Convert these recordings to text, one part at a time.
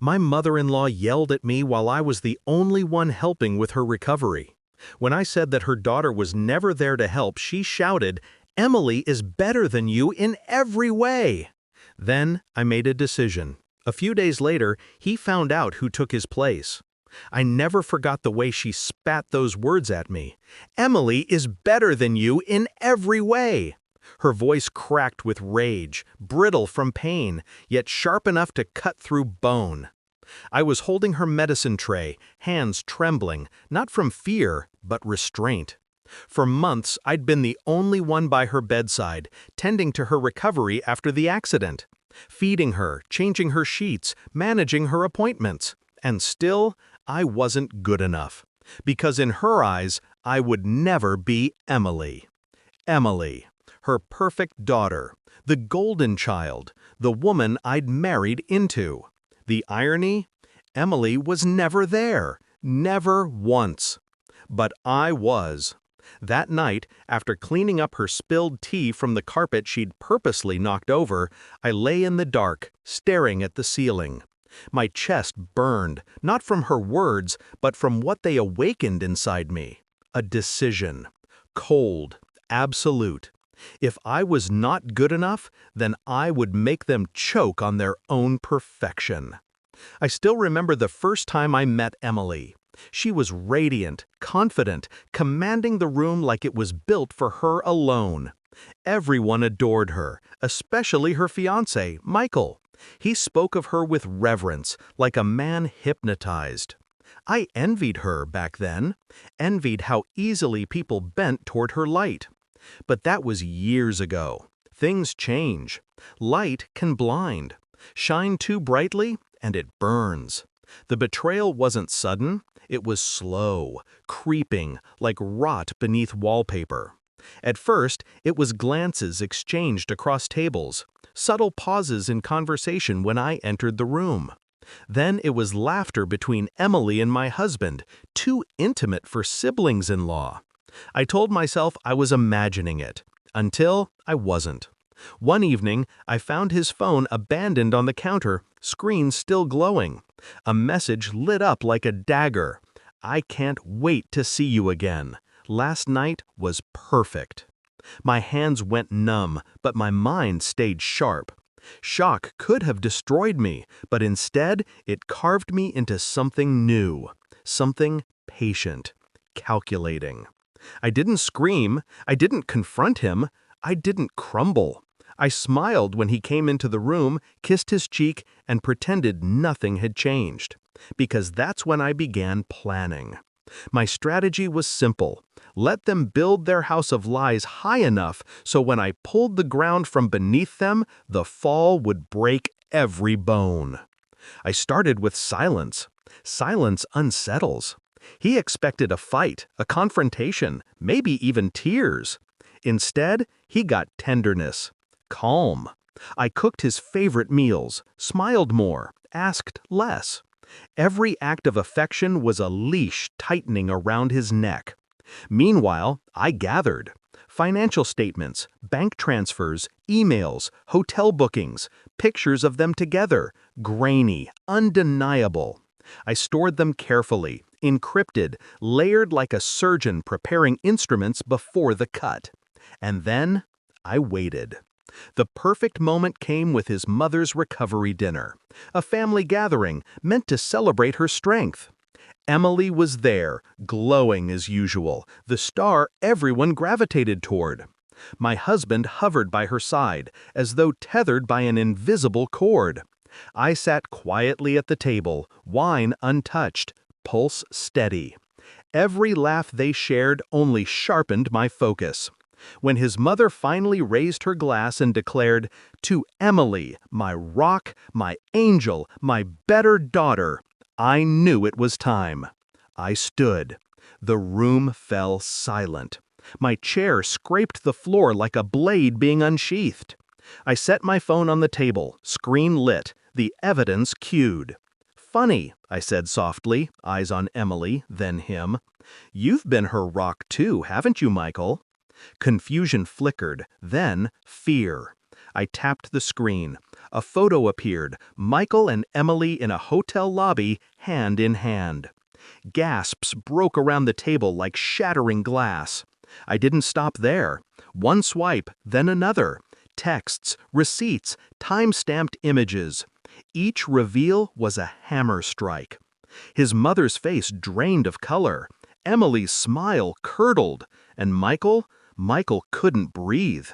My mother-in-law yelled at me while I was the only one helping with her recovery. When I said that her daughter was never there to help, she shouted, "Emily is better than you in every way." Then I made a decision. A few days later, he found out who took his place. I never forgot the way she spat those words at me. "Emily is better than you in every way." Her voice cracked with rage, brittle from pain, yet sharp enough to cut through bone. I was holding her medicine tray, hands trembling, not from fear, but restraint. For months, I'd been the only one by her bedside, tending to her recovery after the accident, feeding her, changing her sheets, managing her appointments. And still, I wasn't good enough. Because in her eyes, I would never be Emily. Emily, her perfect daughter, the golden child, the woman I'd married into. The irony? Emily was never there, never once. But I was. That night, after cleaning up her spilled tea from the carpet she'd purposely knocked over, I lay in the dark, staring at the ceiling. My chest burned, not from her words, but from what they awakened inside me. A decision. Cold, absolute. If I was not good enough, then I would make them choke on their own perfection. I still remember the first time I met Emily. She was radiant, confident, commanding the room like it was built for her alone. Everyone adored her, especially her fiancé, Michael. He spoke of her with reverence, like a man hypnotized. I envied her back then, envied how easily people bent toward her light. But that was years ago. Things change. Light can blind. Shine too brightly, and it burns. The betrayal wasn't sudden, it was slow, creeping, like rot beneath wallpaper. At first, it was glances exchanged across tables, subtle pauses in conversation when I entered the room. Then it was laughter between Emily and my husband, too intimate for siblings-in-law. I told myself I was imagining it, until I wasn't. One evening, I found his phone abandoned on the counter, screen still glowing. A message lit up like a dagger. "I can't wait to see you again. Last night was perfect." My hands went numb, but my mind stayed sharp. Shock could have destroyed me, but instead it carved me into something new, something patient, calculating. I didn't scream, I didn't confront him, I didn't crumble. I smiled when he came into the room, kissed his cheek, and pretended nothing had changed. Because that's when I began planning. My strategy was simple. Let them build their house of lies high enough so when I pulled the ground from beneath them, the fall would break every bone. I started with silence. Silence unsettles. He expected a fight, a confrontation, maybe even tears. Instead, he got tenderness, calm. I cooked his favorite meals, smiled more, asked less. Every act of affection was a leash tightening around his neck. Meanwhile, I gathered financial statements, bank transfers, emails, hotel bookings, pictures of them together, grainy, undeniable. I stored them carefully, encrypted, layered like a surgeon preparing instruments before the cut. And then I waited. The perfect moment came with his mother's recovery dinner, a family gathering meant to celebrate her strength. Emily was there, glowing as usual, the star everyone gravitated toward. My husband hovered by her side, as though tethered by an invisible cord. I sat quietly at the table, wine untouched, pulse steady. Every laugh they shared only sharpened my focus. When his mother finally raised her glass and declared, "To Emily, my rock, my angel, my better daughter," I knew it was time. I stood. The room fell silent. My chair scraped the floor like a blade being unsheathed. I set my phone on the table, screen lit, the evidence cued. "Funny," I said softly, eyes on Emily, then him. "You've been her rock too, haven't you, Michael?" Confusion flickered, then fear. I tapped the screen. A photo appeared, Michael and Emily in a hotel lobby, hand in hand. Gasps broke around the table like shattering glass. I didn't stop there. One swipe, then another. Texts, receipts, time-stamped images. Each reveal was a hammer strike. His mother's face drained of color. Emily's smile curdled. And Michael couldn't breathe.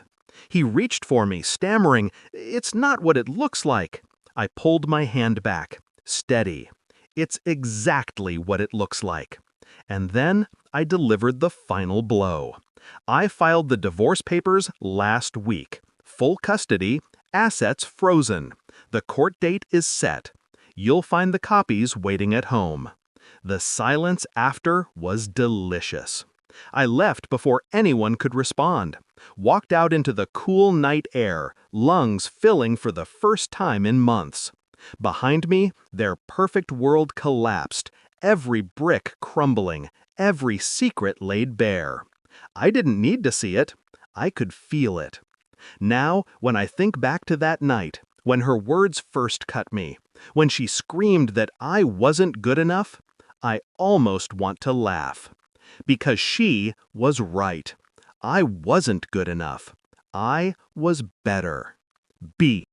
He reached for me, stammering, "It's not what it looks like." I pulled my hand back. Steady. "It's exactly what it looks like." And then I delivered the final blow. I filed the divorce papers last week. Full custody, assets frozen. The court date is set. You'll find the copies waiting at home. The silence after was delicious. I left before anyone could respond. Walked out into the cool night air, lungs filling for the first time in months. Behind me, their perfect world collapsed, every brick crumbling, every secret laid bare. I didn't need to see it. I could feel it. Now, when I think back to that night, when her words first cut me, when she screamed that I wasn't good enough, I almost want to laugh. Because she was right. I wasn't good enough. I was better. Beat.